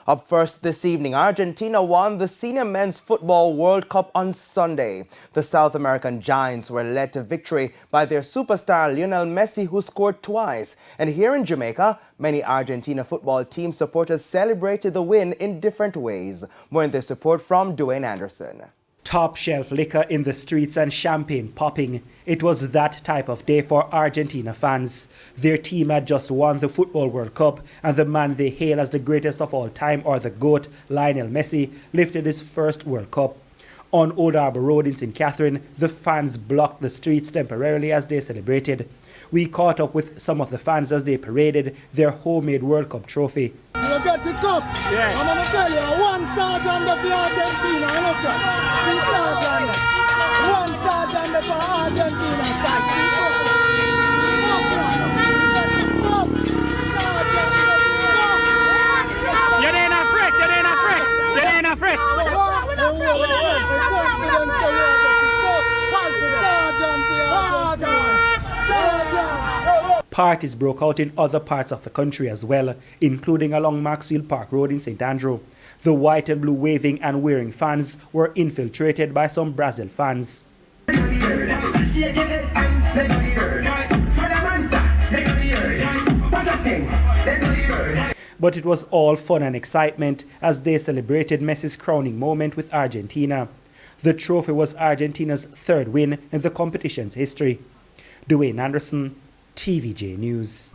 Up first this evening, Argentina won the Senior Men's Football World Cup on Sunday. The South American Giants were led to victory by their superstar Lionel Messi, who scored twice. And here in Jamaica, many Argentina football team supporters celebrated the win in different ways. More in their support from Dwayne Anderson. Top shelf liquor in the streets and champagne popping. It was that type of day for Argentina fans. Their team had just won the Football World Cup, and the man they hail as the greatest of all time, or the GOAT, Lionel Messi, lifted his first World Cup. On Old Harbour Road in St. Catherine, the fans blocked the streets temporarily as they celebrated. We caught up with some of the fans as they paraded their homemade World Cup trophy. You get the cup. Yeah. I'm going to tell you, one sergeant of the Argentina, you know, three sergeant. One sergeant for Argentina side. You ain't a freak, you ain't a freak, you ain't a freak. Parties broke out in other parts of the country as well, including along Maxfield Park Road in St. Andrew. The white and blue waving and wearing fans were infiltrated by some Brazil fans. But it was all fun and excitement as they celebrated Messi's crowning moment with Argentina. The trophy was Argentina's third win in the competition's history. Dwayne Anderson, TVJ News.